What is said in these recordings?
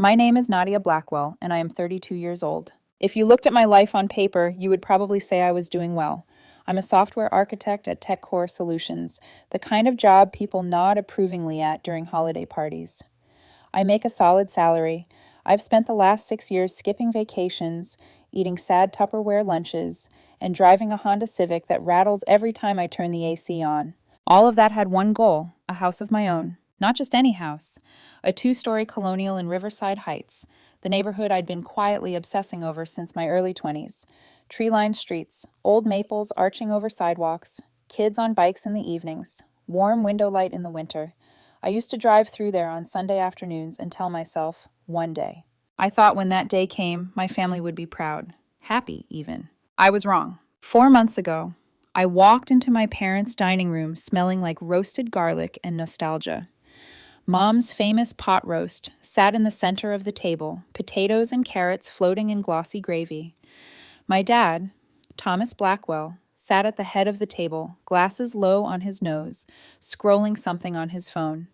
My name is Nadia Blackwell, and I am 32 years old. If you looked at my life on paper, you would probably say I was doing well. I'm a software architect at TechCore Solutions, the kind of job people nod approvingly at during holiday parties. I make a solid salary. I've spent the last 6 years skipping vacations, eating sad Tupperware lunches, and driving a Honda Civic that rattles every time I turn the AC on. All of that had one goal, a house of my own. Not just any house, a two-story colonial in Riverside Heights, the neighborhood I'd been quietly obsessing over since my early 20s. Tree-lined streets, old maples arching over sidewalks, kids on bikes in the evenings, warm window light in the winter. I used to drive through there on Sunday afternoons and tell myself, one day. I thought when that day came, my family would be proud. Happy, even. I was wrong. 4 months ago, I walked into my parents' dining room smelling like roasted garlic and nostalgia. Mom's famous pot roast sat in the center of the table, potatoes and carrots floating in glossy gravy. My dad, Thomas Blackwell, sat at the head of the table, glasses low on his nose, scrolling something on his phone.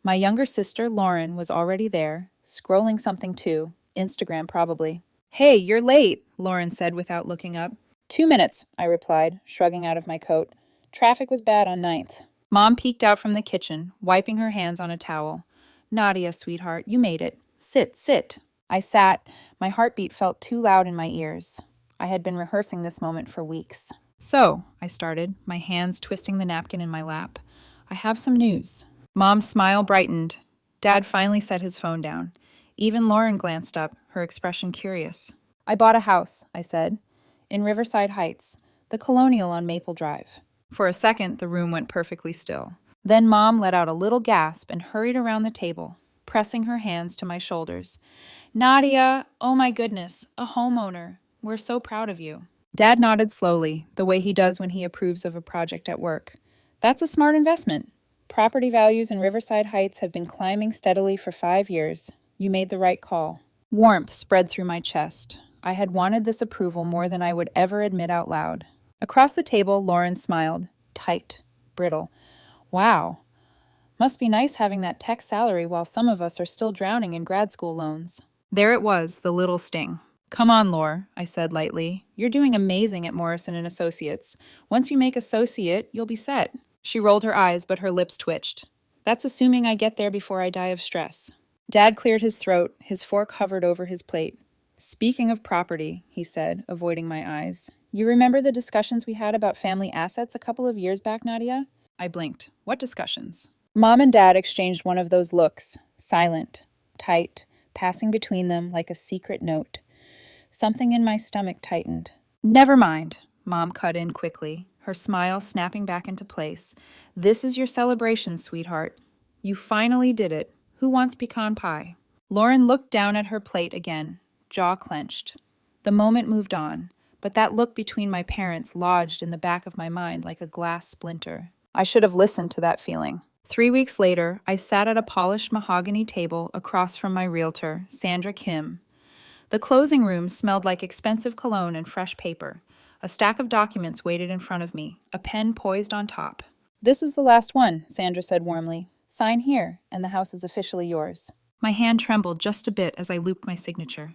My younger sister, Lauren, was already there, scrolling something too, Instagram probably. "Hey, you're late," Lauren said without looking up. "2 minutes," I replied, shrugging out of my coat. Traffic was bad on Ninth. Mom peeked out from the kitchen, wiping her hands on a towel. "Nadia, sweetheart, you made it. Sit, sit." I sat. My heartbeat felt too loud in my ears. I had been rehearsing this moment for weeks. "So," I started, my hands twisting the napkin in my lap, "I have some news." Mom's smile brightened. Dad finally set his phone down. Even Lauren glanced up, her expression curious. "I bought a house," I said, "in Riverside Heights, the Colonial on Maple Drive." For a second, the room went perfectly still. Then Mom let out a little gasp and hurried around the table, pressing her hands to my shoulders. "Nadia, oh my goodness, a homeowner. We're so proud of you." Dad nodded slowly, the way he does when he approves of a project at work. "That's a smart investment. Property values in Riverside Heights have been climbing steadily for 5 years. You made the right call." Warmth spread through my chest. I had wanted this approval more than I would ever admit out loud. Across the table, Lauren smiled. Tight. Brittle. "Wow. Must be nice having that tech salary while some of us are still drowning in grad school loans." There it was, the little sting. "Come on, Laure," I said lightly. "You're doing amazing at Morrison and Associates. Once you make associate, you'll be set." She rolled her eyes, but her lips twitched. "That's assuming I get there before I die of stress." Dad cleared his throat, his fork hovered over his plate. "Speaking of property," he said, avoiding my eyes. "You remember the discussions we had about family assets a couple of years back, Nadia?" I blinked. "What discussions?" Mom and Dad exchanged one of those looks, silent, tight, passing between them like a secret note. Something in my stomach tightened. "Never mind," Mom cut in quickly, her smile snapping back into place. "This is your celebration, sweetheart. You finally did it. Who wants pecan pie?" Lauren looked down at her plate again, jaw clenched. The moment moved on, but that look between my parents lodged in the back of my mind like a glass splinter. I should have listened to that feeling. 3 weeks later, I sat at a polished mahogany table across from my realtor, Sandra Kim. The closing room smelled like expensive cologne and fresh paper. A stack of documents waited in front of me, a pen poised on top. "This is the last one," Sandra said warmly. "Sign here, and the house is officially yours." My hand trembled just a bit as I looped my signature.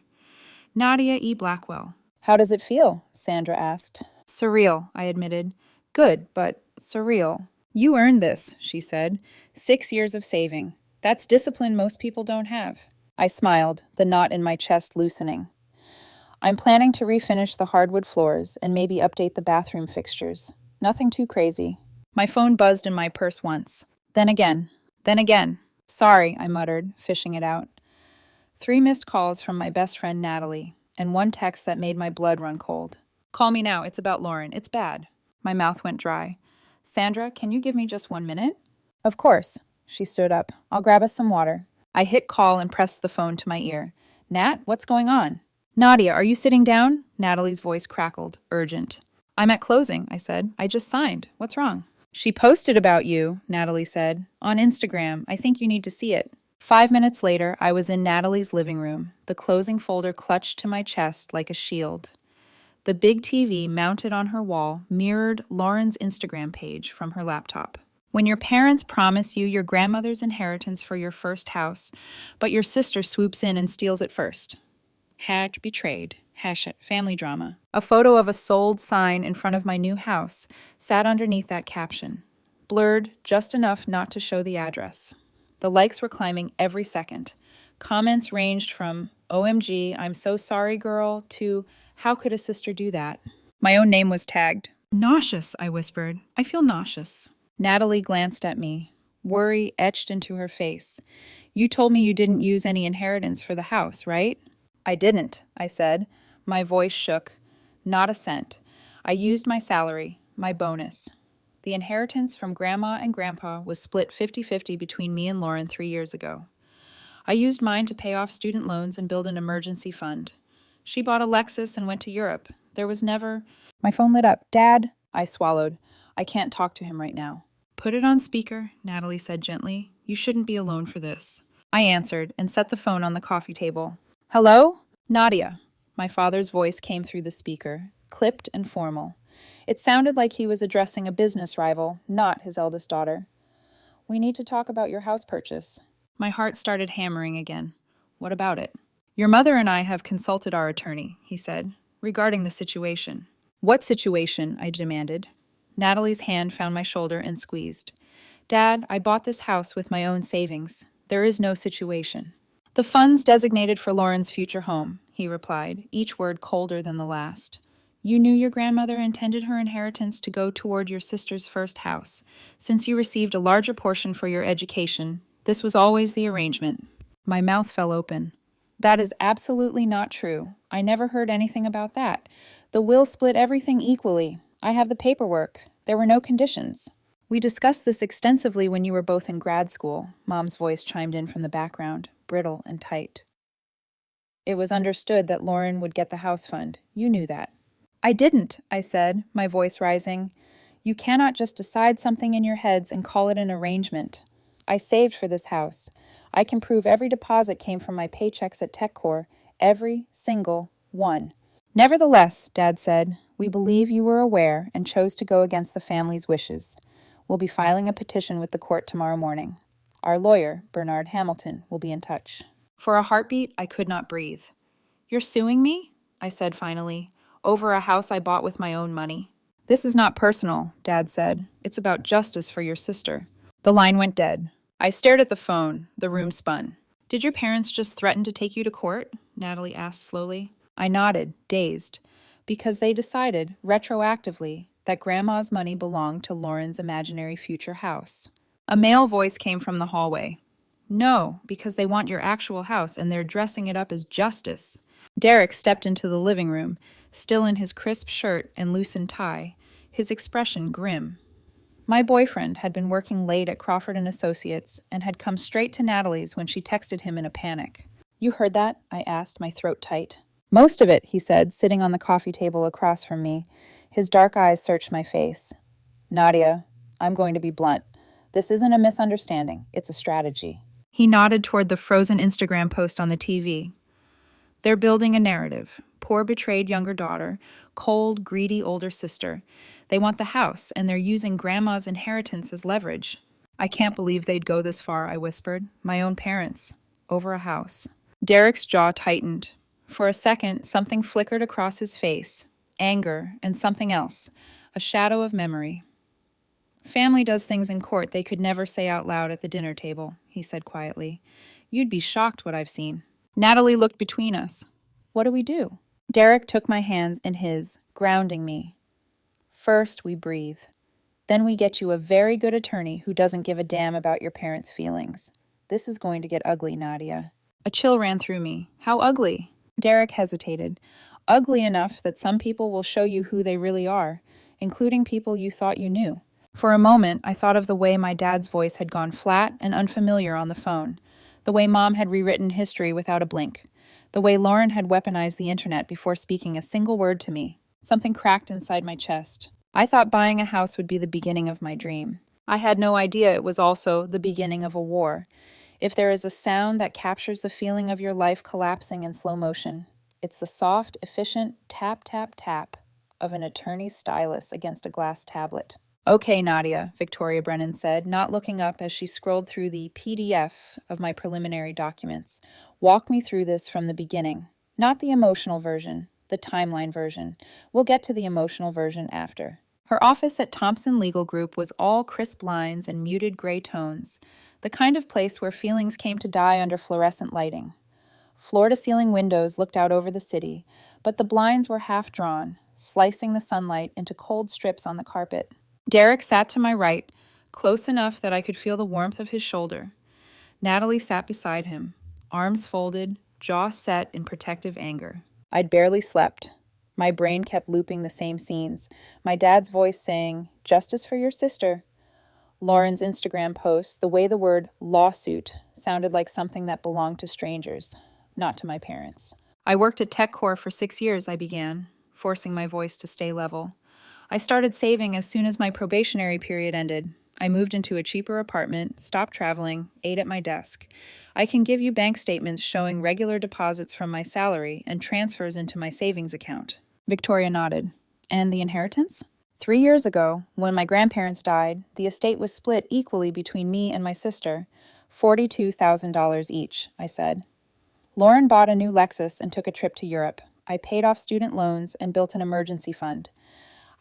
"Nadia E. Blackwell." "How does it feel?" Sandra asked. "Surreal," I admitted. "Good, but surreal." "You earned this," she said. 6 years of saving. That's discipline most people don't have." I smiled, the knot in my chest loosening. "I'm planning to refinish the hardwood floors and maybe update the bathroom fixtures. Nothing too crazy." My phone buzzed in my purse once. Then again. Then again. "Sorry," I muttered, fishing it out. 3 missed calls from my best friend Natalie, and one text that made my blood run cold. "Call me now. It's about Lauren. It's bad." My mouth went dry. "Sandra, can you give me just 1 minute?" "Of course." She stood up. "I'll grab us some water." I hit call and pressed the phone to my ear. "Nat, what's going on?" "Nadia, are you sitting down?" Natalie's voice crackled, urgent. "I'm at closing," I said. "I just signed. What's wrong?" "She posted about you," Natalie said. "On Instagram. I think you need to see it." 5 minutes later, I was in Natalie's living room, the closing folder clutched to my chest like a shield. The big TV mounted on her wall mirrored Lauren's Instagram page from her laptop. When your parents promise you your grandmother's inheritance for your first house, but your sister swoops in and steals it first. Betrayed. Family drama. A photo of a sold sign in front of my new house sat underneath that caption, blurred just enough not to show the address. The likes were climbing every second. Comments ranged from, OMG, I'm so sorry, girl, to, how could a sister do that? My own name was tagged. Nauseous, I whispered. I feel nauseous. Natalie glanced at me, worry etched into her face. You told me you didn't use any inheritance for the house, right? I didn't, I said. My voice shook. Not a cent. I used my salary, my bonus. The inheritance from Grandma and Grandpa was split 50-50 between me and Lauren 3 years ago. I used mine to pay off student loans and build an emergency fund. She bought a Lexus and went to Europe. There was never... My phone lit up. Dad? I swallowed. I can't talk to him right now. Put it on speaker, Natalie said gently. You shouldn't be alone for this. I answered and set the phone on the coffee table. Hello? Nadia. My father's voice came through the speaker, clipped and formal. It sounded like he was addressing a business rival, not his eldest daughter. We need to talk about your house purchase. My heart started hammering again. What about it? Your mother and I have consulted our attorney, he said, regarding the situation. What situation? I demanded. Natalie's hand found my shoulder and squeezed. Dad, I bought this house with my own savings. There is no situation. The funds designated for Lauren's future home, he replied, each word colder than the last. You knew your grandmother intended her inheritance to go toward your sister's first house. Since you received a larger portion for your education, this was always the arrangement. My mouth fell open. That is absolutely not true. I never heard anything about that. The will split everything equally. I have the paperwork. There were no conditions. We discussed this extensively when you were both in grad school, Mom's voice chimed in from the background, brittle and tight. It was understood that Lauren would get the house fund. You knew that. I didn't, I said, my voice rising. You cannot just decide something in your heads and call it an arrangement. I saved for this house. I can prove every deposit came from my paychecks at TechCore, every single one. Nevertheless, Dad said, we believe you were aware and chose to go against the family's wishes. We'll be filing a petition with the court tomorrow morning. Our lawyer, Bernard Hamilton, will be in touch. For a heartbeat, I could not breathe. You're suing me? I said finally, over a house I bought with my own money. This is not personal, Dad said. It's about justice for your sister. The line went dead. I stared at the phone. The room spun. Did your parents just threaten to take you to court? Natalie asked slowly. I nodded, dazed, because they decided, retroactively, that Grandma's money belonged to Lauren's imaginary future house. A male voice came from the hallway. No, because they want your actual house and they're dressing it up as justice. Derek stepped into the living room, still in his crisp shirt and loosened tie, his expression grim. My boyfriend had been working late at Crawford & Associates and had come straight to Natalie's when she texted him in a panic. You heard that? I asked, my throat tight. Most of it, he said, sitting on the coffee table across from me. His dark eyes searched my face. Nadia, I'm going to be blunt. This isn't a misunderstanding. It's a strategy. He nodded toward the frozen Instagram post on the TV. They're building a narrative. Poor betrayed younger daughter, cold, greedy older sister. They want the house, and they're using Grandma's inheritance as leverage. I can't believe they'd go this far, I whispered. My own parents. Over a house. Derek's jaw tightened. For a second, something flickered across his face. Anger, and something else. A shadow of memory. Family does things in court they could never say out loud at the dinner table, he said quietly. You'd be shocked what I've seen. Natalie looked between us. What do we do? Derek took my hands in his, grounding me. First, we breathe. Then we get you a very good attorney who doesn't give a damn about your parents' feelings. This is going to get ugly, Nadia. A chill ran through me. How ugly? Derek hesitated. Ugly enough that some people will show you who they really are, including people you thought you knew. For a moment, I thought of the way my dad's voice had gone flat and unfamiliar on the phone, the way Mom had rewritten history without a blink, the way Lauren had weaponized the internet before speaking a single word to me. Something cracked inside my chest. I thought buying a house would be the beginning of my dream. I had no idea it was also the beginning of a war. If there is a sound that captures the feeling of your life collapsing in slow motion, it's the soft, efficient tap, tap, tap of an attorney's stylus against a glass tablet. Okay, Nadia, Victoria Brennan said, not looking up as she scrolled through the PDF of my preliminary documents. Walk me through this from the beginning. Not the emotional version, the timeline version. We'll get to the emotional version after. Her office at Thompson Legal Group was all crisp lines and muted gray tones, the kind of place where feelings came to die under fluorescent lighting. Floor-to-ceiling windows looked out over the city, but the blinds were half drawn, slicing the sunlight into cold strips on the carpet. Derek sat to my right, close enough that I could feel the warmth of his shoulder. Natalie sat beside him, arms folded, jaw set in protective anger. I'd barely slept. My brain kept looping the same scenes, my dad's voice saying, "Justice for your sister." Lauren's Instagram post, the way the word lawsuit sounded like something that belonged to strangers, not to my parents. I worked at TechCore for 6 years, I began, forcing my voice to stay level. I started saving as soon as my probationary period ended. I moved into a cheaper apartment, stopped traveling, ate at my desk. I can give you bank statements showing regular deposits from my salary and transfers into my savings account. Victoria nodded. And the inheritance? 3 years ago, when my grandparents died, the estate was split equally between me and my sister, $42,000 each, I said. Lauren bought a new Lexus and took a trip to Europe. I paid off student loans and built an emergency fund.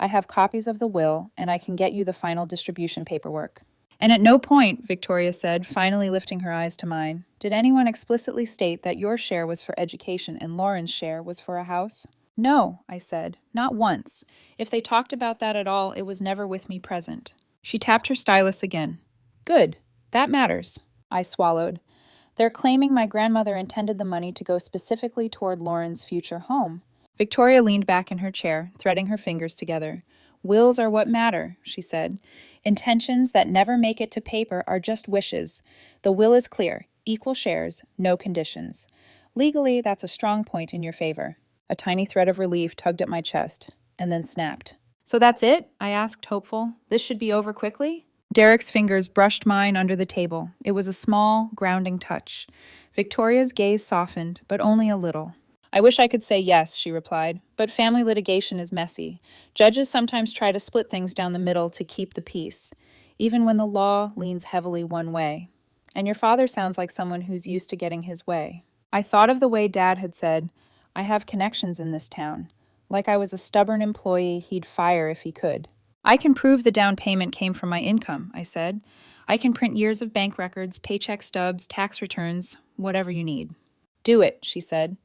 I have copies of the will, and I can get you the final distribution paperwork. And at no point, Victoria said, finally lifting her eyes to mine, did anyone explicitly state that your share was for education and Lauren's share was for a house? No, I said, not once. If they talked about that at all, it was never with me present. She tapped her stylus again. Good. That matters. I swallowed. They're claiming my grandmother intended the money to go specifically toward Lauren's future home. Victoria leaned back in her chair, threading her fingers together. Wills are what matter, she said. Intentions that never make it to paper are just wishes. The will is clear. Equal shares, no conditions. Legally, that's a strong point in your favor. A tiny thread of relief tugged at my chest, and then snapped. So that's it? I asked, hopeful. This should be over quickly? Derek's fingers brushed mine under the table. It was a small, grounding touch. Victoria's gaze softened, but only a little. I wish I could say yes, she replied, but family litigation is messy. Judges sometimes try to split things down the middle to keep the peace, even when the law leans heavily one way. And your father sounds like someone who's used to getting his way. I thought of the way Dad had said, I have connections in this town, like I was a stubborn employee he'd fire if he could. I can prove the down payment came from my income, I said. I can print years of bank records, paycheck stubs, tax returns, whatever you need. Do it, she said.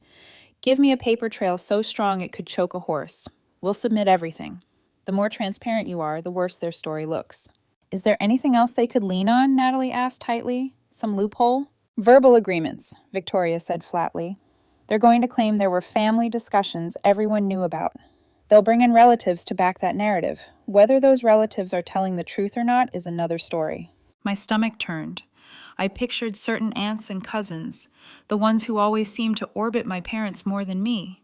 Give me a paper trail so strong it could choke a horse. We'll submit everything. The more transparent you are, the worse their story looks. Is there anything else they could lean on? Natalie asked tightly. Some loophole? Verbal agreements, Victoria said flatly. They're going to claim there were family discussions everyone knew about. They'll bring in relatives to back that narrative. Whether those relatives are telling the truth or not is another story. My stomach turned. I pictured certain aunts and cousins, the ones who always seemed to orbit my parents more than me.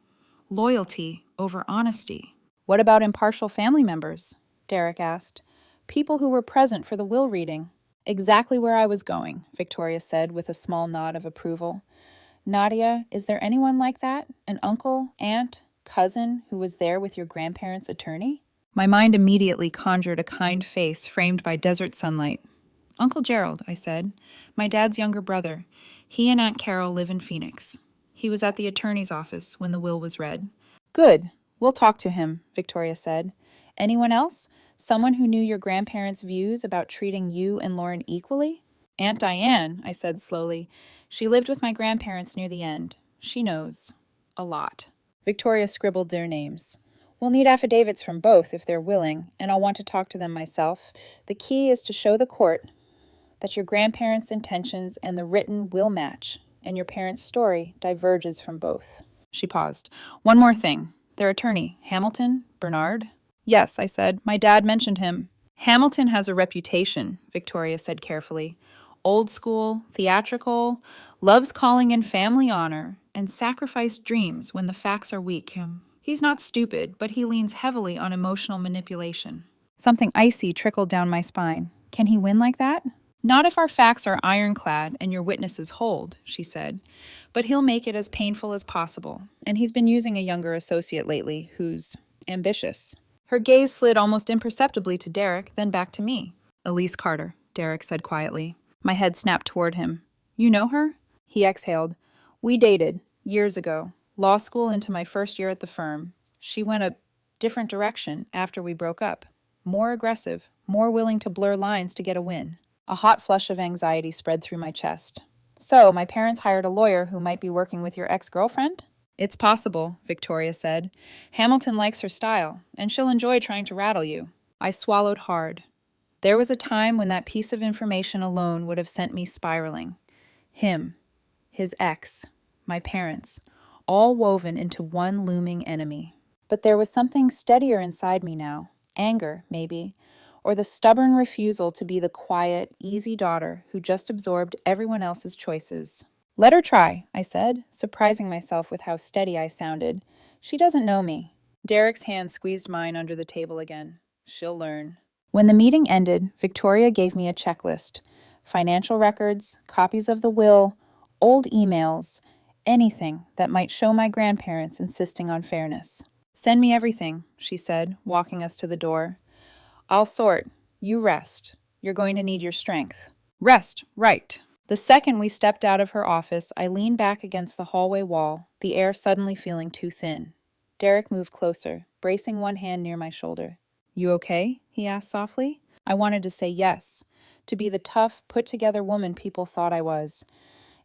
Loyalty over honesty. What about impartial family members? Derek asked. People who were present for the will reading. Exactly where I was going, Victoria said with a small nod of approval. Nadia, is there anyone like that? An uncle, aunt, cousin who was there with your grandparents' attorney? My mind immediately conjured a kind face framed by desert sunlight. Uncle Gerald, I said. My dad's younger brother. He and Aunt Carol live in Phoenix. He was at the attorney's office when the will was read. Good. We'll talk to him, Victoria said. Anyone else? Someone who knew your grandparents' views about treating you and Lauren equally? Aunt Diane, I said slowly. She lived with my grandparents near the end. She knows. A lot. Victoria scribbled their names. We'll need affidavits from both if they're willing, and I'll want to talk to them myself. The key is to show the court that your grandparents' intentions and the written will match, and your parents' story diverges from both. She paused. One more thing. Their attorney, Hamilton? Bernard? Yes, I said. My dad mentioned him. Hamilton has a reputation, Victoria said carefully. Old school, theatrical, loves calling in family honor, and sacrificed dreams when the facts are weak. He's not stupid, but he leans heavily on emotional manipulation. Something icy trickled down my spine. Can he win like that? Not if our facts are ironclad and your witnesses hold, she said. But he'll make it as painful as possible, and he's been using a younger associate lately who's ambitious. Her gaze slid almost imperceptibly to Derek, then back to me. Elise Carter, Derek said quietly. My head snapped toward him. You know her? He exhaled. We dated, years ago. Law school into my first year at the firm. She went a different direction after we broke up. More aggressive, more willing to blur lines to get a win. A hot flush of anxiety spread through my chest. So, my parents hired a lawyer who might be working with your ex-girlfriend? It's possible, Victoria said. Hamilton likes her style, and she'll enjoy trying to rattle you. I swallowed hard. There was a time when that piece of information alone would have sent me spiraling. Him, his ex, my parents, all woven into one looming enemy. But there was something steadier inside me now. Anger, maybe, or the stubborn refusal to be the quiet, easy daughter who just absorbed everyone else's choices. Let her try, I said, surprising myself with how steady I sounded. She doesn't know me. Derek's hand squeezed mine under the table again. She'll learn. When the meeting ended, Victoria gave me a checklist. Financial records, copies of the will, old emails, anything that might show my grandparents insisting on fairness. Send me everything, she said, walking us to the door. I'll sort. You rest. You're going to need your strength. Rest, right. The second we stepped out of her office, I leaned back against the hallway wall, the air suddenly feeling too thin. Derek moved closer, bracing one hand near my shoulder. You okay? He asked softly. I wanted to say yes, to be the tough, put-together woman people thought I was.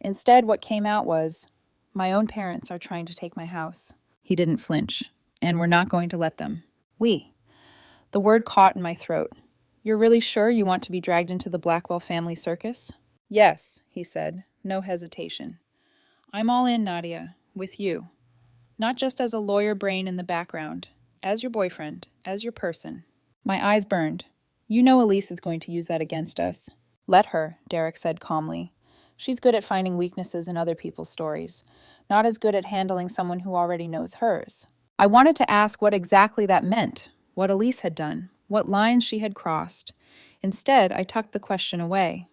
Instead, what came out was, my own parents are trying to take my house. He didn't flinch, and we're not going to let them. We. The word caught in my throat. You're really sure you want to be dragged into the Blackwell family circus? Yes, he said, no hesitation. I'm all in, Nadia, with you. Not just as a lawyer brain in the background, as your boyfriend, as your person. My eyes burned. You know Elise is going to use that against us. Let her, Derek said calmly. She's good at finding weaknesses in other people's stories, not as good at handling someone who already knows hers. I wanted to ask what exactly that meant, what Elise had done, what lines she had crossed. Instead, I tucked the question away.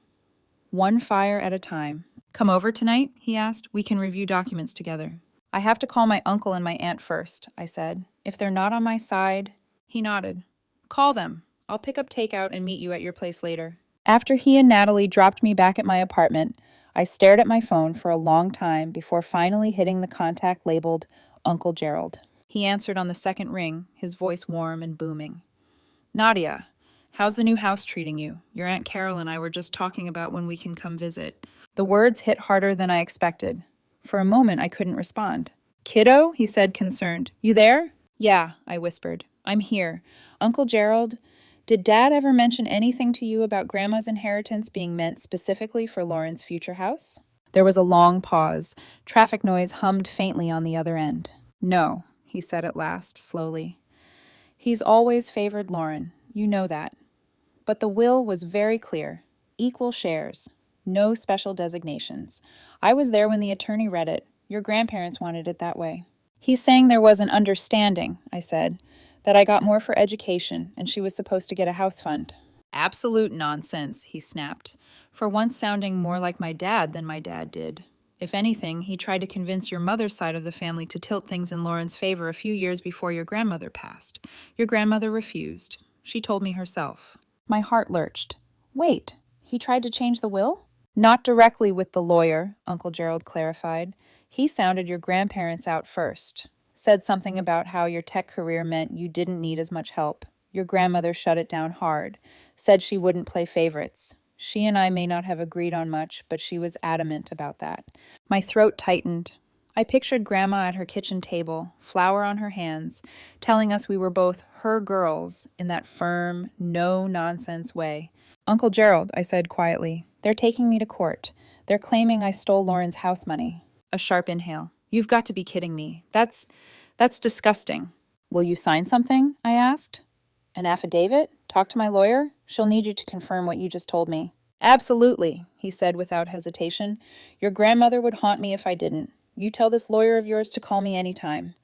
One fire at a time. Come over tonight, he asked. We can review documents together. I have to call my uncle and my aunt first, I said. If they're not on my side... He nodded. Call them. I'll pick up takeout and meet you at your place later. After he and Natalie dropped me back at my apartment, I stared at my phone for a long time before finally hitting the contact labeled Uncle Gerald. He answered on the second ring, his voice warm and booming. Nadia, how's the new house treating you? Your Aunt Carol and I were just talking about when we can come visit. The words hit harder than I expected. For a moment, I couldn't respond. Kiddo, he said, concerned. You there? Yeah, I whispered. I'm here. Uncle Gerald, did Dad ever mention anything to you about Grandma's inheritance being meant specifically for Lauren's future house? There was a long pause. Traffic noise hummed faintly on the other end. No, he said at last, slowly. He's always favored Lauren. You know that. But the will was very clear. Equal shares. No special designations. I was there when the attorney read it. Your grandparents wanted it that way. He's saying there was an understanding, I said, that I got more for education and she was supposed to get a house fund. Absolute nonsense, he snapped, for once sounding more like my dad than my dad did. If anything, he tried to convince your mother's side of the family to tilt things in Lauren's favor a few years before your grandmother passed. Your grandmother refused. She told me herself. My heart lurched. Wait, he tried to change the will? Not directly with the lawyer, Uncle Gerald clarified. He sounded your grandparents out first. Said something about how your tech career meant you didn't need as much help. Your grandmother shut it down hard. Said she wouldn't play favorites. She and I may not have agreed on much, but she was adamant about that. My throat tightened. I pictured Grandma at her kitchen table, flour on her hands, telling us we were both her girls in that firm, no-nonsense way. Uncle Gerald, I said quietly, they're taking me to court. They're claiming I stole Lauren's house money. A sharp inhale. You've got to be kidding me. That's disgusting. Will you sign something? I asked. An affidavit? Talk to my lawyer? She'll need you to confirm what you just told me. Absolutely, he said without hesitation. Your grandmother would haunt me if I didn't. You tell this lawyer of yours to call me anytime.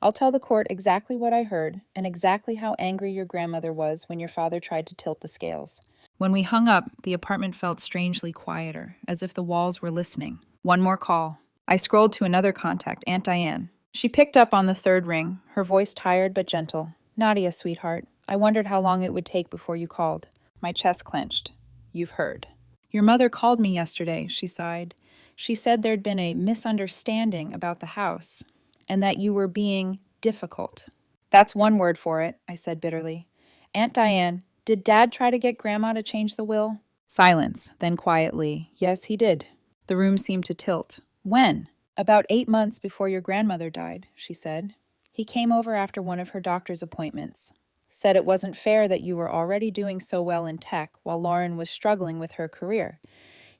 I'll tell the court exactly what I heard and exactly how angry your grandmother was when your father tried to tilt the scales. When we hung up, the apartment felt strangely quieter, as if the walls were listening. One more call. I scrolled to another contact, Aunt Diane. She picked up on the third ring, her voice tired but gentle. Nadia, sweetheart. I wondered how long it would take before you called. My chest clenched. You've heard. Your mother called me yesterday, she sighed. She said there'd been a misunderstanding about the house, and that you were being difficult. That's one word for it, I said bitterly. Aunt Diane, did Dad try to get Grandma to change the will? Silence, then quietly, yes, he did. The room seemed to tilt. When? About 8 months before your grandmother died, she said. He came over after one of her doctor's appointments. Said it wasn't fair that you were already doing so well in tech while Lauren was struggling with her career.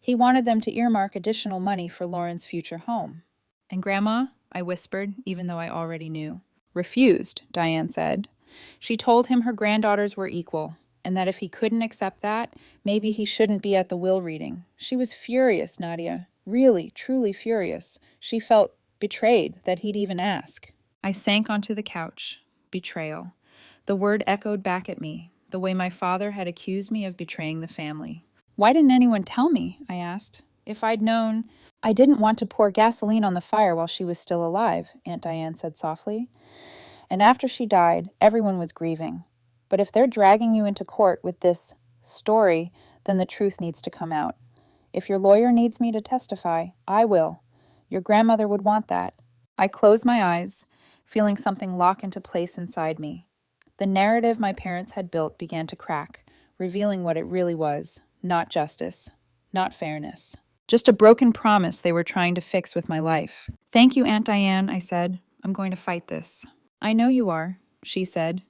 He wanted them to earmark additional money for Lauren's future home. And Grandma? I whispered, even though I already knew. Refused, Diane said. She told him her granddaughters were equal, and that if he couldn't accept that, maybe he shouldn't be at the will reading. She was furious, Nadia. Really, truly furious. She felt betrayed that he'd even ask. I sank onto the couch. Betrayal. The word echoed back at me, the way my father had accused me of betraying the family. Why didn't anyone tell me? I asked. If I'd known... I didn't want to pour gasoline on the fire while she was still alive, Aunt Diane said softly. And after she died, everyone was grieving. But if they're dragging you into court with this story, then the truth needs to come out. If your lawyer needs me to testify, I will. Your grandmother would want that. I closed my eyes, feeling something lock into place inside me. The narrative my parents had built began to crack, revealing what it really was. Not justice. Not fairness. Just a broken promise they were trying to fix with my life. Thank you, Aunt Diane, I said. I'm going to fight this. I know you are, she said.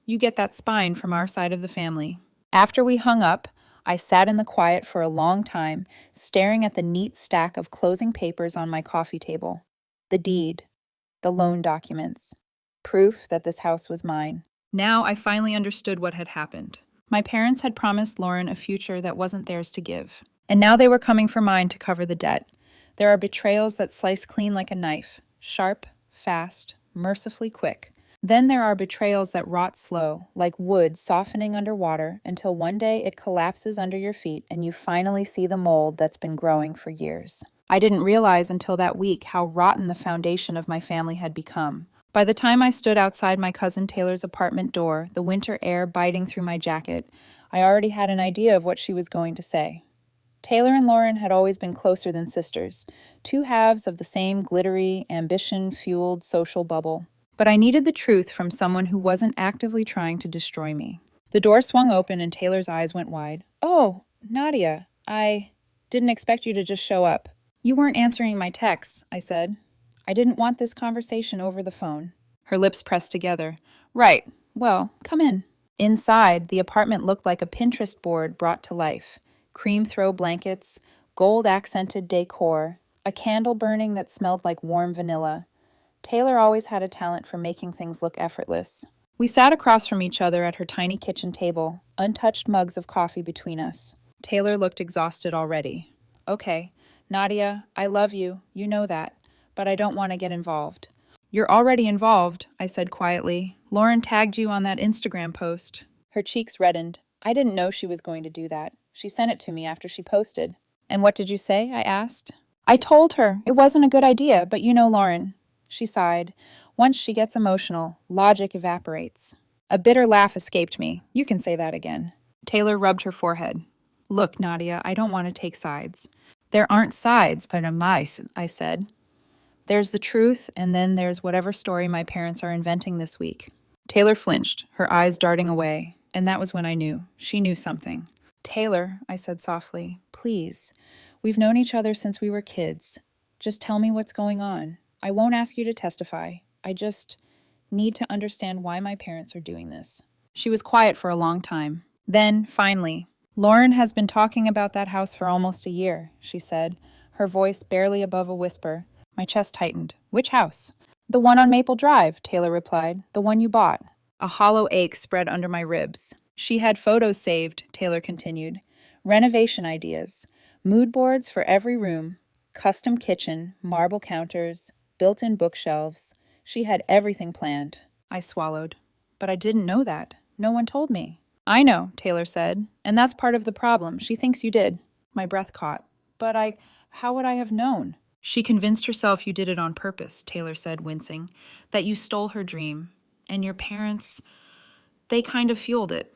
You get that spine from our side of the family. After we hung up, I sat in the quiet for a long time, staring at the neat stack of closing papers on my coffee table. The deed. The loan documents. Proof that this house was mine. Now I finally understood what had happened. My parents had promised Lauren a future that wasn't theirs to give. And now they were coming for mine to cover the debt. There are betrayals that slice clean like a knife. Sharp, fast, mercifully quick. Then there are betrayals that rot slow, like wood softening under water, until one day it collapses under your feet and you finally see the mold that's been growing for years. I didn't realize until that week how rotten the foundation of my family had become. By the time I stood outside my cousin Taylor's apartment door, the winter air biting through my jacket, I already had an idea of what she was going to say. Taylor and Lauren had always been closer than sisters, two halves of the same glittery, ambition-fueled social bubble. But I needed the truth from someone who wasn't actively trying to destroy me. The door swung open and Taylor's eyes went wide. Oh, Nadia, I didn't expect you to just show up. You weren't answering my texts, I said. I didn't want this conversation over the phone. Her lips pressed together. Right. Well, come in. Inside, the apartment looked like a Pinterest board brought to life. Cream throw blankets, gold-accented decor, a candle burning that smelled like warm vanilla. Taylor always had a talent for making things look effortless. We sat across from each other at her tiny kitchen table, untouched mugs of coffee between us. Taylor looked exhausted already. Okay, Nadia, I love you, you know that, but I don't want to get involved. You're already involved, I said quietly. Lauren tagged you on that Instagram post. Her cheeks reddened. I didn't know she was going to do that. She sent it to me after she posted. And what did you say? I asked. I told her it wasn't a good idea, but you know Lauren. She sighed. Once she gets emotional, logic evaporates. A bitter laugh escaped me. You can say that again. Taylor rubbed her forehead. Look, Nadia, I don't want to take sides. There aren't sides, but I said. There's the truth, and then there's whatever story my parents are inventing this week. Taylor flinched, her eyes darting away, and that was when I knew. She knew something. Taylor, I said softly, please. We've known each other since we were kids. Just tell me what's going on. I won't ask you to testify. I just need to understand why my parents are doing this. She was quiet for a long time. Then, finally, Lauren has been talking about that house for almost a year, she said, her voice barely above a whisper. My chest tightened. Which house? The one on Maple Drive, Taylor replied. The one you bought. A hollow ache spread under my ribs. She had photos saved, Taylor continued. Renovation ideas. Mood boards for every room. Custom kitchen, marble counters, built-in bookshelves. She had everything planned. I swallowed. But I didn't know that. No one told me. I know, Taylor said. And that's part of the problem. She thinks you did. My breath caught. But how would I have known? She convinced herself you did it on purpose, Taylor said, wincing. That you stole her dream. And your parents... They kind of fueled it.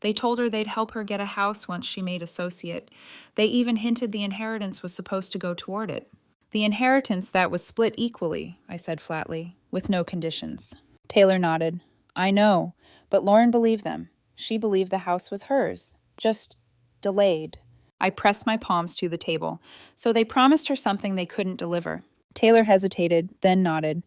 They told her they'd help her get a house once she made associate. They even hinted the inheritance was supposed to go toward it. The inheritance that was split equally, I said flatly, with no conditions. Taylor nodded. I know, but Lauren believed them. She believed the house was hers, just delayed. I pressed my palms to the table. So they promised her something they couldn't deliver. Taylor hesitated, then nodded.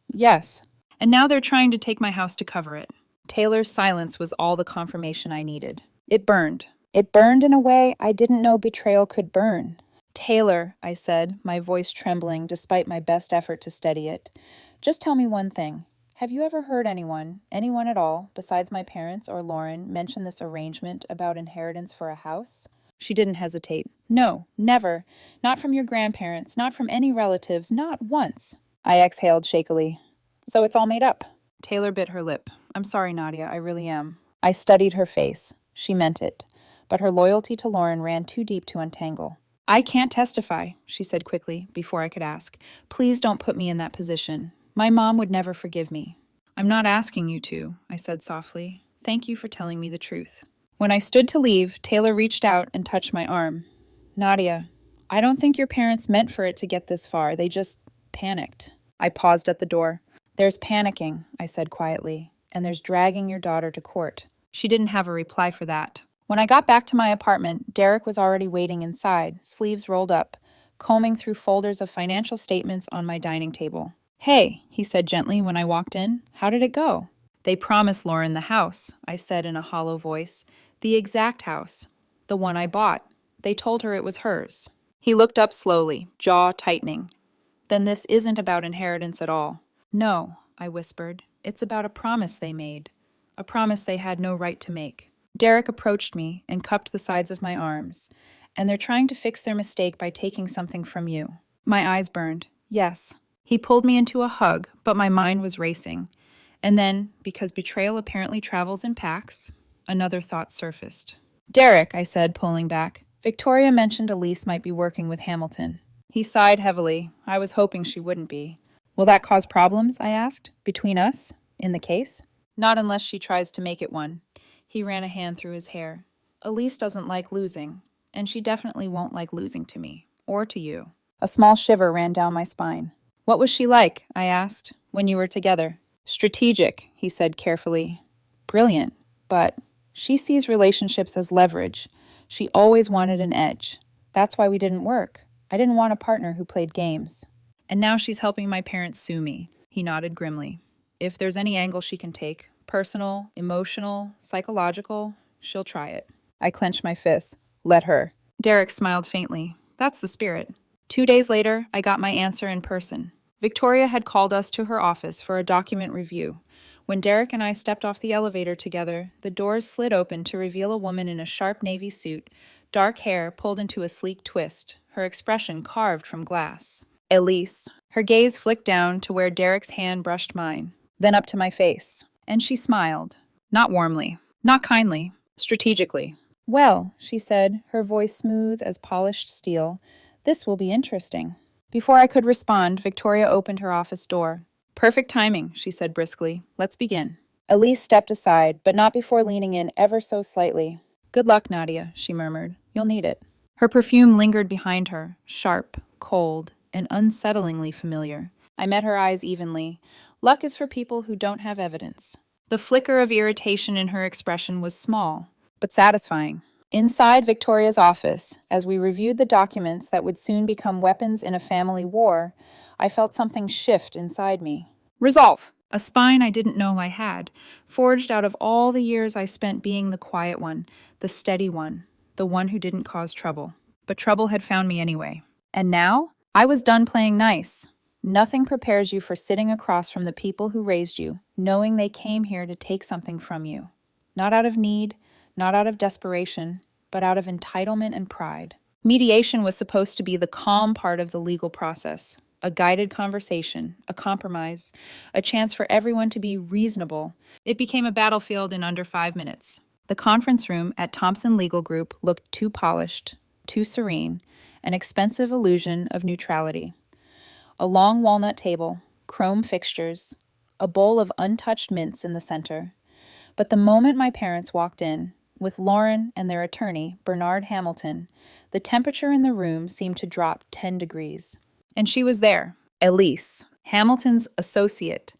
Yes. And now they're trying to take my house to cover it. Taylor's silence was all the confirmation I needed. It burned. It burned in a way I didn't know betrayal could burn. Taylor, I said, my voice trembling despite my best effort to steady it. Just tell me one thing. Have you ever heard anyone at all, besides my parents or Lauren, mention this arrangement about inheritance for a house? She didn't hesitate. No, never. Not from your grandparents, not from any relatives, not once. I exhaled shakily. So it's all made up. Taylor bit her lip. I'm sorry, Nadia, I really am. I studied her face. She meant it. But her loyalty to Lauren ran too deep to untangle. I can't testify, she said quickly, before I could ask. Please don't put me in that position. My mom would never forgive me. I'm not asking you to, I said softly. Thank you for telling me the truth. When I stood to leave, Taylor reached out and touched my arm. Nadia, I don't think your parents meant for it to get this far. They just panicked. I paused at the door. There's panicking, I said quietly, and there's dragging your daughter to court. She didn't have a reply for that. When I got back to my apartment, Derek was already waiting inside, sleeves rolled up, combing through folders of financial statements on my dining table. Hey, he said gently when I walked in. How did it go? They promised Lauren the house, I said in a hollow voice. The exact house. The one I bought. They told her it was hers. He looked up slowly, jaw tightening. Then this isn't about inheritance at all. No, I whispered. It's about a promise they made. A promise they had no right to make. Derek approached me and cupped the sides of my arms. And they're trying to fix their mistake by taking something from you. My eyes burned. Yes. He pulled me into a hug, but my mind was racing. And then, because betrayal apparently travels in packs, another thought surfaced. Derek, I said, pulling back. Victoria mentioned Elise might be working with Hamilton. He sighed heavily. I was hoping she wouldn't be. Will that cause problems, I asked, between us, in the case? Not unless she tries to make it one. He ran a hand through his hair. Elise doesn't like losing, and she definitely won't like losing to me, or to you. A small shiver ran down my spine. What was she like, I asked, when you were together? Strategic, he said carefully. Brilliant, but she sees relationships as leverage. She always wanted an edge. That's why we didn't work. I didn't want a partner who played games. And now she's helping my parents sue me. He nodded grimly. If there's any angle she can take, personal, emotional, psychological, she'll try it. I clenched my fists. Let her. Derek smiled faintly. That's the spirit. 2 days later, I got my answer in person. Victoria had called us to her office for a document review. When Derek and I stepped off the elevator together, the doors slid open to reveal a woman in a sharp navy suit, dark hair pulled into a sleek twist, her expression carved from glass. Elise. Her gaze flicked down to where Derek's hand brushed mine, then up to my face. And she smiled. Not warmly, not kindly, strategically. Well, she said, her voice smooth as polished steel, this will be interesting. Before I could respond, Victoria opened her office door. Perfect timing, she said briskly. Let's begin. Elise stepped aside, but not before leaning in ever so slightly. Good luck, Nadia, she murmured. You'll need it. Her perfume lingered behind her, sharp, cold, and unsettlingly familiar. I met her eyes evenly. Luck is for people who don't have evidence. The flicker of irritation in her expression was small, but satisfying. Inside Victoria's office, as we reviewed the documents that would soon become weapons in a family war, I felt something shift inside me. Resolve! A spine I didn't know I had, forged out of all the years I spent being the quiet one, the steady one, the one who didn't cause trouble. But trouble had found me anyway. And now, I was done playing nice. Nothing prepares you for sitting across from the people who raised you, knowing they came here to take something from you. Not out of need, not out of desperation, but out of entitlement and pride. Mediation was supposed to be the calm part of the legal process, a guided conversation, a compromise, a chance for everyone to be reasonable. It became a battlefield in under 5 minutes. The conference room at Thompson Legal Group looked too polished, too serene, an expensive illusion of neutrality. A long walnut table, chrome fixtures, a bowl of untouched mints in the center. But the moment my parents walked in, with Lauren and their attorney, Bernard Hamilton, the temperature in the room seemed to drop 10 degrees. And she was there, Elise, Hamilton's associate,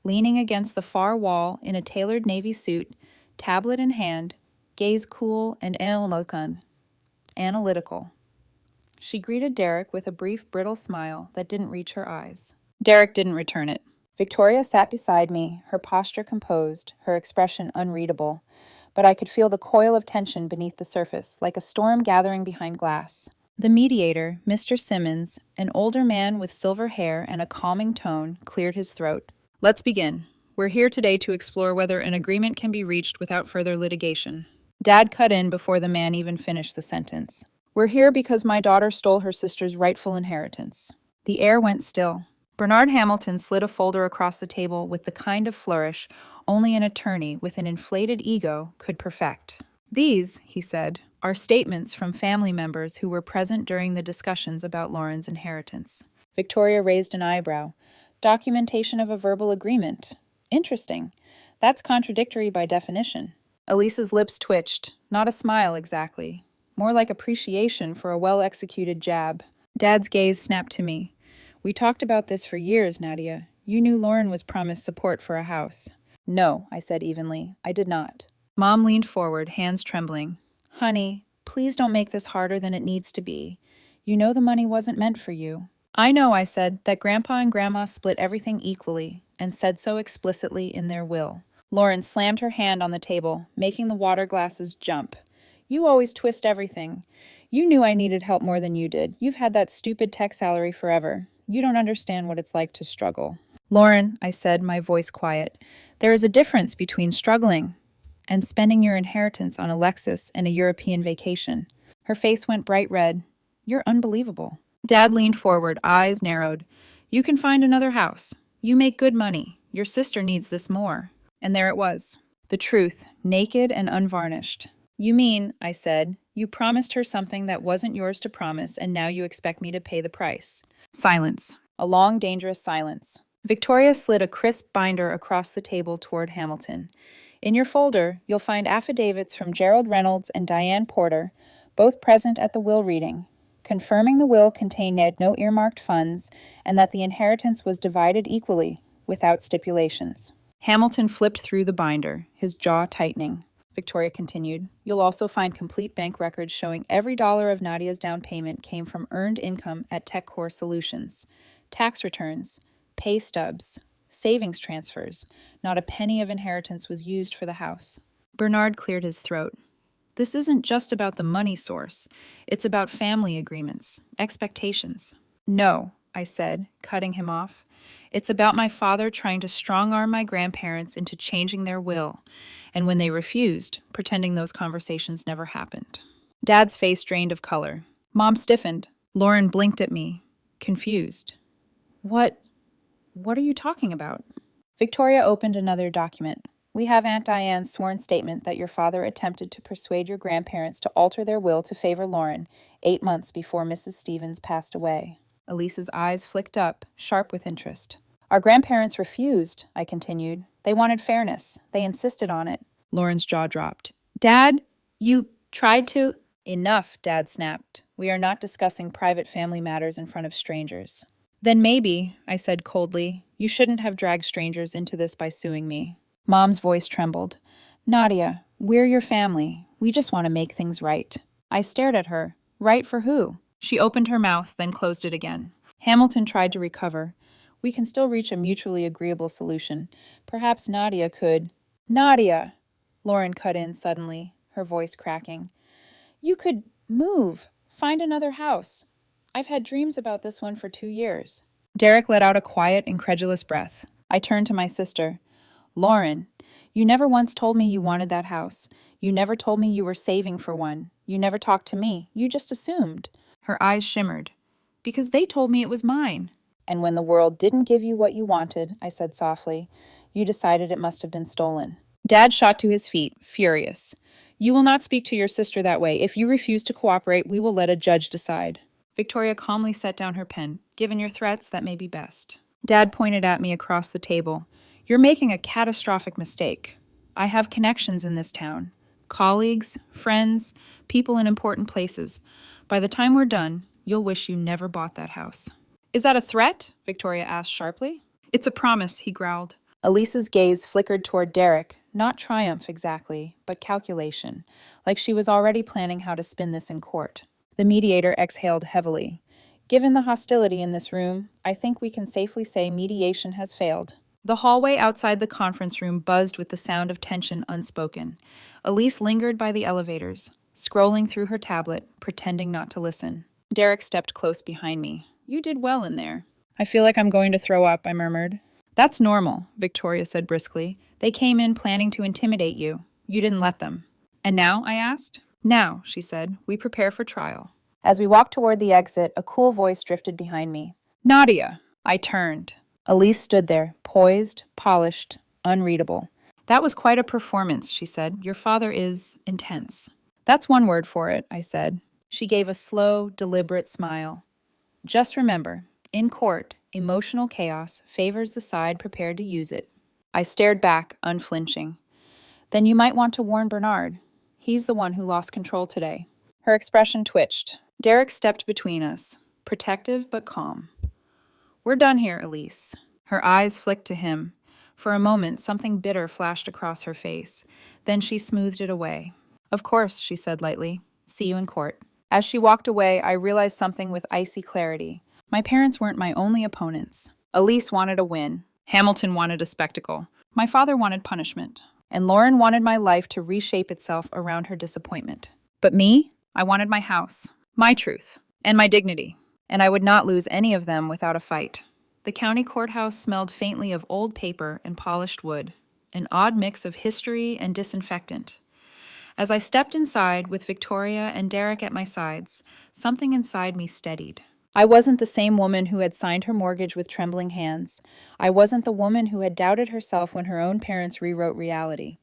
leaning against the far wall in a tailored navy suit, tablet in hand, gaze cool and analytical. She greeted Derek with a brief, brittle smile that didn't reach her eyes. Derek didn't return it. Victoria sat beside me, her posture composed, her expression unreadable, but I could feel the coil of tension beneath the surface, like a storm gathering behind glass. The mediator, Mr. Simmons, an older man with silver hair and a calming tone, cleared his throat. Let's begin. We're here today to explore whether an agreement can be reached without further litigation. Dad cut in before the man even finished the sentence. We're here because my daughter stole her sister's rightful inheritance. The air went still. Bernard Hamilton slid a folder across the table with the kind of flourish only an attorney with an inflated ego could perfect. These, he said, are statements from family members who were present during the discussions about Lauren's inheritance. Victoria raised an eyebrow. Documentation of a verbal agreement. Interesting. That's contradictory by definition. Elisa's lips twitched, not a smile exactly, more like appreciation for a well-executed jab. Dad's gaze snapped to me. We talked about this for years, Nadia. You knew Lauren was promised support for a house. No, I said evenly. I did not. Mom leaned forward, hands trembling. Honey, please don't make this harder than it needs to be. You know the money wasn't meant for you. I know, I said, that Grandpa and Grandma split everything equally, and said so explicitly in their will. Lauren slammed her hand on the table, making the water glasses jump. You always twist everything. You knew I needed help more than you did. You've had that stupid tech salary forever. You don't understand what it's like to struggle. Lauren, I said, my voice quiet, there is a difference between struggling and spending your inheritance on a Lexus and a European vacation. Her face went bright red. You're unbelievable. Dad leaned forward, eyes narrowed. You can find another house. You make good money. Your sister needs this more. And there it was. The truth, naked and unvarnished. You mean, I said, you promised her something that wasn't yours to promise, and now you expect me to pay the price. Silence. A long, dangerous silence. Victoria slid a crisp binder across the table toward Hamilton. In your folder, you'll find affidavits from Gerald Reynolds and Diane Porter, both present at the will reading, confirming the will contained no earmarked funds and that the inheritance was divided equally, without stipulations. Hamilton flipped through the binder, his jaw tightening. Victoria continued, you'll also find complete bank records showing every dollar of Nadia's down payment came from earned income at TechCore Solutions, tax returns, pay stubs, savings transfers. Not a penny of inheritance was used for the house. Bernard cleared his throat. This isn't just about the money source. It's about family agreements, expectations. No, I said, cutting him off. It's about my father trying to strong-arm my grandparents into changing their will, and when they refused, pretending those conversations never happened. Dad's face drained of color. Mom stiffened. Lauren blinked at me, confused. What are you talking about? Victoria opened another document. We have Aunt Diane's sworn statement that your father attempted to persuade your grandparents to alter their will to favor Lauren 8 months before Mrs. Stevens passed away. Elisa's eyes flicked up, sharp with interest. Our grandparents refused, I continued. They wanted fairness. They insisted on it. Lauren's jaw dropped. Dad, you tried to... Enough, Dad snapped. We are not discussing private family matters in front of strangers. Then maybe, I said coldly, you shouldn't have dragged strangers into this by suing me. Mom's voice trembled. Nadia, we're your family. We just want to make things right. I stared at her. Right for who? She opened her mouth, then closed it again. Hamilton tried to recover. We can still reach a mutually agreeable solution. Perhaps Nadia could... Nadia! Lauren cut in suddenly, her voice cracking. You could move. Find another house. I've had dreams about this one for 2 years. Derek let out a quiet, incredulous breath. I turned to my sister. Lauren, you never once told me you wanted that house. You never told me you were saving for one. You never talked to me. You just assumed. Her eyes shimmered. Because they told me it was mine. And when the world didn't give you what you wanted, I said softly, you decided it must have been stolen. Dad shot to his feet, furious. You will not speak to your sister that way. If you refuse to cooperate, we will let a judge decide. Victoria calmly set down her pen. Given your threats, that may be best. Dad pointed at me across the table. You're making a catastrophic mistake. I have connections in this town. Colleagues, friends, people in important places. By the time we're done, you'll wish you never bought that house. Is that a threat? Victoria asked sharply. It's a promise, he growled. Elise's gaze flickered toward Derek, not triumph exactly, but calculation, like she was already planning how to spin this in court. The mediator exhaled heavily. Given the hostility in this room, I think we can safely say mediation has failed. The hallway outside the conference room buzzed with the sound of tension unspoken. Elise lingered by the elevators, scrolling through her tablet, pretending not to listen. Derek stepped close behind me. You did well in there. I feel like I'm going to throw up, I murmured. That's normal, Victoria said briskly. They came in planning to intimidate you. You didn't let them. And now? I asked. Now, she said, we prepare for trial. As we walked toward the exit, a cool voice drifted behind me. Nadia! I turned. Elise stood there, poised, polished, unreadable. That was quite a performance, she said. Your father is intense. That's one word for it, I said. She gave a slow, deliberate smile. Just remember, in court, emotional chaos favors the side prepared to use it. I stared back, unflinching. Then you might want to warn Bernard. He's the one who lost control today. Her expression twitched. Derek stepped between us, protective but calm. We're done here, Elise. Her eyes flicked to him. For a moment, something bitter flashed across her face. Then she smoothed it away. Of course, she said lightly. See you in court. As she walked away, I realized something with icy clarity. My parents weren't my only opponents. Elise wanted a win. Hamilton wanted a spectacle. My father wanted punishment. And Lauren wanted my life to reshape itself around her disappointment. But me? I wanted my house, my truth, and my dignity. And I would not lose any of them without a fight. The county courthouse smelled faintly of old paper and polished wood, an odd mix of history and disinfectant. As I stepped inside with Victoria and Derek at my sides, something inside me steadied. I wasn't the same woman who had signed her mortgage with trembling hands. I wasn't the woman who had doubted herself when her own parents rewrote reality.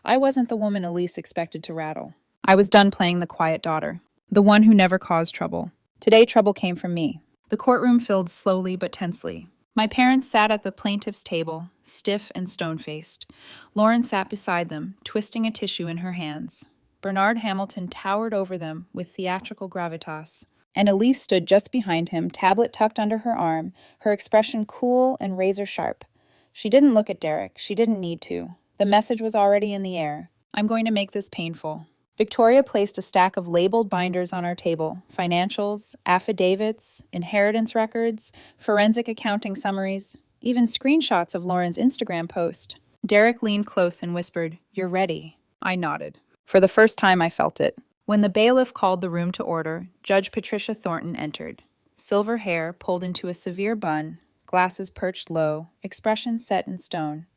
I wasn't the woman Elise expected to rattle. I was done playing the quiet daughter, the one who never caused trouble. Today, trouble came from me. The courtroom filled slowly but tensely. My parents sat at the plaintiff's table, stiff and stone-faced. Lauren sat beside them, twisting a tissue in her hands. Bernard Hamilton towered over them with theatrical gravitas. And Elise stood just behind him, tablet tucked under her arm, her expression cool and razor-sharp. She didn't look at Derek. She didn't need to. The message was already in the air. I'm going to make this painful. Victoria placed a stack of labeled binders on our table, financials, affidavits, inheritance records, forensic accounting summaries, even screenshots of Lauren's Instagram post. Derek leaned close and whispered, "You're ready." I nodded. For the first time, I felt it. When the bailiff called the room to order, Judge Patricia Thornton entered. Silver hair pulled into a severe bun, glasses perched low, expression set in stone.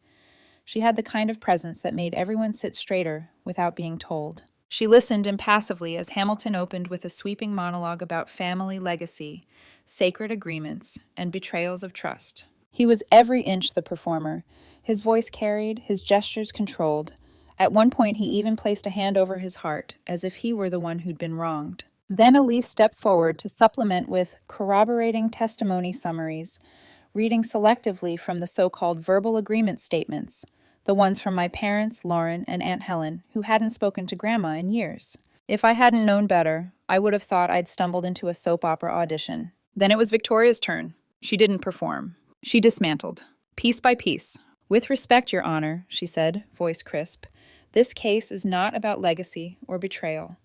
She had the kind of presence that made everyone sit straighter without being told. She listened impassively as Hamilton opened with a sweeping monologue about family legacy, sacred agreements, and betrayals of trust. He was every inch the performer. His voice carried, his gestures controlled. At one point, he even placed a hand over his heart, as if he were the one who'd been wronged. Then Elise stepped forward to supplement with corroborating testimony summaries, reading selectively from the so-called verbal agreement statements, the ones from my parents, Lauren, and Aunt Helen, who hadn't spoken to Grandma in years. If I hadn't known better, I would have thought I'd stumbled into a soap opera audition. Then it was Victoria's turn. She didn't perform. She dismantled, piece by piece. With respect, Your Honor, she said, voice crisp, this case is not about legacy or betrayal.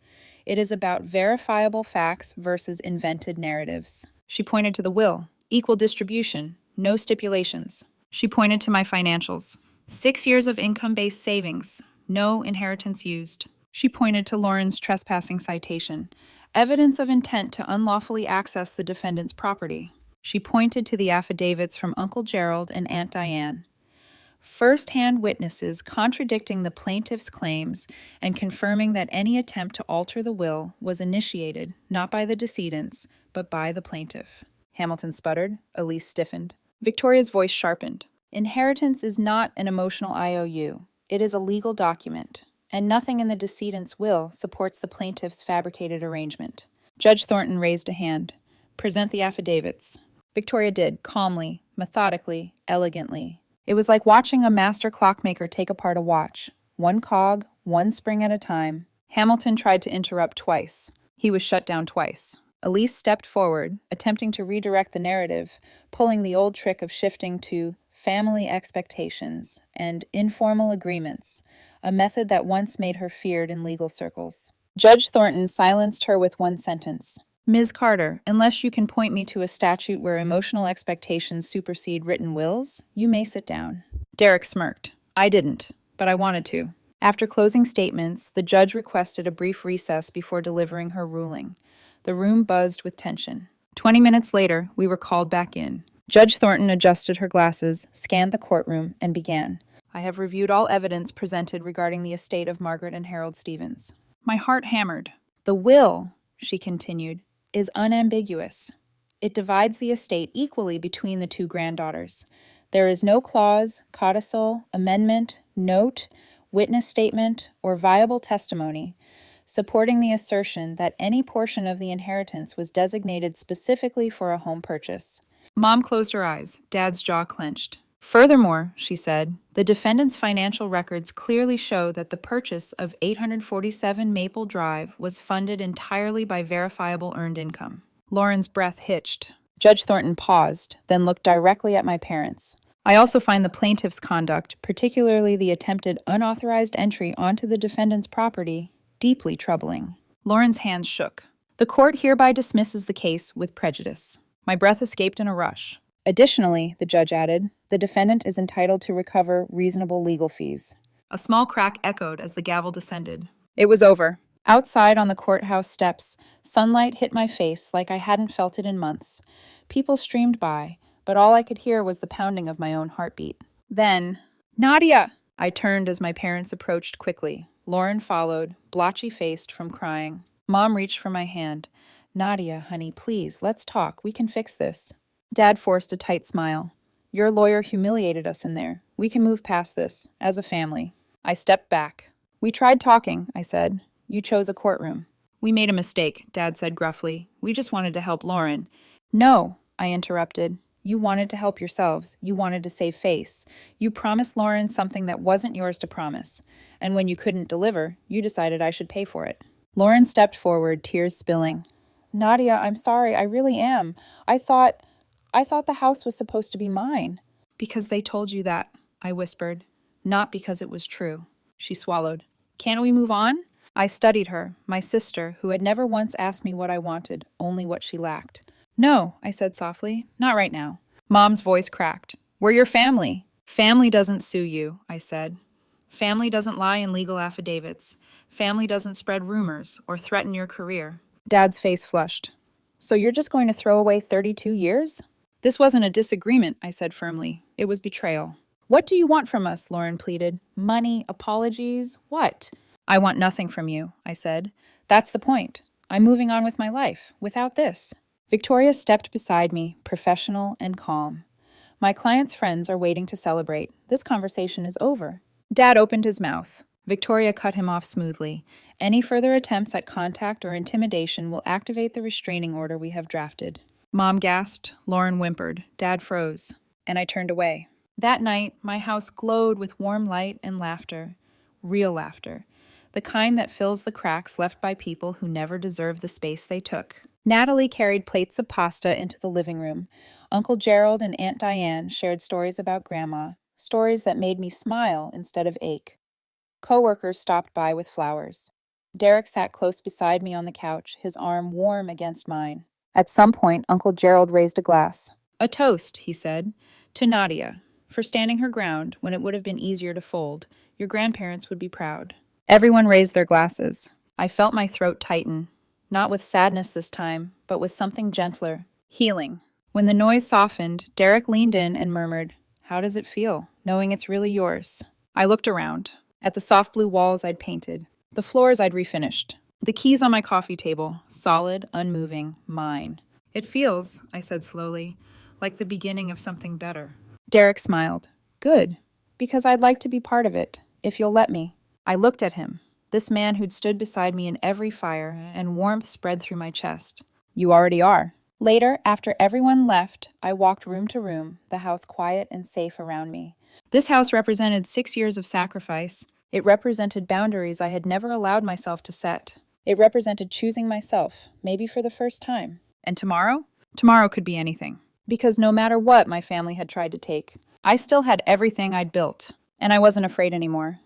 It is about verifiable facts versus invented narratives. She pointed to the will, equal distribution, no stipulations. She pointed to my financials. 6 years of income-based savings, no inheritance used. She pointed to Lauren's trespassing citation, evidence of intent to unlawfully access the defendant's property. She pointed to the affidavits from Uncle Gerald and Aunt Diane. First-hand witnesses contradicting the plaintiff's claims and confirming that any attempt to alter the will was initiated not by the decedents, but by the plaintiff. Hamilton sputtered. Elise stiffened. Victoria's voice sharpened. Inheritance is not an emotional IOU. It is a legal document, and nothing in the decedent's will supports the plaintiff's fabricated arrangement. Judge Thornton raised a hand. Present the affidavits. Victoria did, calmly, methodically, elegantly. It was like watching a master clockmaker take apart a watch, one cog, one spring at a time. Hamilton tried to interrupt twice. He was shut down twice. Elise stepped forward, attempting to redirect the narrative, pulling the old trick of shifting to family expectations and informal agreements, a method that once made her feared in legal circles. Judge Thornton silenced her with one sentence. Ms. Carter, unless you can point me to a statute where emotional expectations supersede written wills, you may sit down. Derek smirked. I didn't, but I wanted to. After closing statements, the judge requested a brief recess before delivering her ruling. The room buzzed with tension. 20 minutes later, we were called back in. Judge Thornton adjusted her glasses, scanned the courtroom, and began. I have reviewed all evidence presented regarding the estate of Margaret and Harold Stevens. My heart hammered. The will, she continued, is unambiguous. It divides the estate equally between the two granddaughters. There is no clause, codicil, amendment, note, witness statement, or viable testimony supporting the assertion that any portion of the inheritance was designated specifically for a home purchase. Mom closed her eyes. Dad's jaw clenched. Furthermore, she said, the defendant's financial records clearly show that the purchase of 847 Maple Drive was funded entirely by verifiable earned income. Lauren's breath hitched. Judge Thornton paused, then looked directly at my parents. I also find the plaintiff's conduct, particularly the attempted unauthorized entry onto the defendant's property, deeply troubling. Lauren's hands shook. The court hereby dismisses the case with prejudice. My breath escaped in a rush. Additionally, the judge added, the defendant is entitled to recover reasonable legal fees. A small crack echoed as the gavel descended. It was over. Outside on the courthouse steps, sunlight hit my face like I hadn't felt it in months. People streamed by, but all I could hear was the pounding of my own heartbeat. Then, Nadia! I turned as my parents approached quickly. Lauren followed, blotchy-faced from crying. Mom reached for my hand. Nadia, honey, please, let's talk. We can fix this. Dad forced a tight smile. Your lawyer humiliated us in there. We can move past this, as a family. I stepped back. We tried talking, I said. You chose a courtroom. We made a mistake, Dad said gruffly. We just wanted to help Lauren. No, I interrupted. You wanted to help yourselves. You wanted to save face. You promised Lauren something that wasn't yours to promise. And when you couldn't deliver, you decided I should pay for it. Lauren stepped forward, tears spilling. Nadia, I'm sorry. I really am. I thought the house was supposed to be mine. Because they told you that, I whispered. Not because it was true. She swallowed. Can't we move on? I studied her, my sister, who had never once asked me what I wanted, only what she lacked. No, I said softly. Not right now. Mom's voice cracked. We're your family. Family doesn't sue you, I said. Family doesn't lie in legal affidavits. Family doesn't spread rumors or threaten your career. Dad's face flushed. So you're just going to throw away 32 years? This wasn't a disagreement, I said firmly. It was betrayal. What do you want from us? Lauren pleaded. Money, apologies, what? I want nothing from you, I said. That's the point. I'm moving on with my life, without this. Victoria stepped beside me, professional and calm. My client's friends are waiting to celebrate. This conversation is over. Dad opened his mouth. Victoria cut him off smoothly. Any further attempts at contact or intimidation will activate the restraining order we have drafted. Mom gasped. Lauren whimpered. Dad froze. And I turned away. That night, my house glowed with warm light and laughter. Real laughter. The kind that fills the cracks left by people who never deserve the space they took. Natalie carried plates of pasta into the living room. Uncle Gerald and Aunt Diane shared stories about Grandma, stories that made me smile instead of ache. Coworkers stopped by with flowers. Derek sat close beside me on the couch, his arm warm against mine. At some point, Uncle Gerald raised a glass. A toast, he said, to Nadia, for standing her ground when it would have been easier to fold. Your grandparents would be proud. Everyone raised their glasses. I felt my throat tighten. Not with sadness this time, but with something gentler. Healing. When the noise softened, Derek leaned in and murmured, How does it feel, knowing it's really yours? I looked around, at the soft blue walls I'd painted, the floors I'd refinished, the keys on my coffee table, solid, unmoving, mine. It feels, I said slowly, like the beginning of something better. Derek smiled. Good, because I'd like to be part of it, if you'll let me. I looked at him. This man who'd stood beside me in every fire, and warmth spread through my chest. You already are. Later, after everyone left, I walked room to room, the house quiet and safe around me. This house represented 6 years of sacrifice. It represented boundaries I had never allowed myself to set. It represented choosing myself, maybe for the first time. And tomorrow? Tomorrow could be anything. Because no matter what my family had tried to take, I still had everything I'd built, and I wasn't afraid anymore.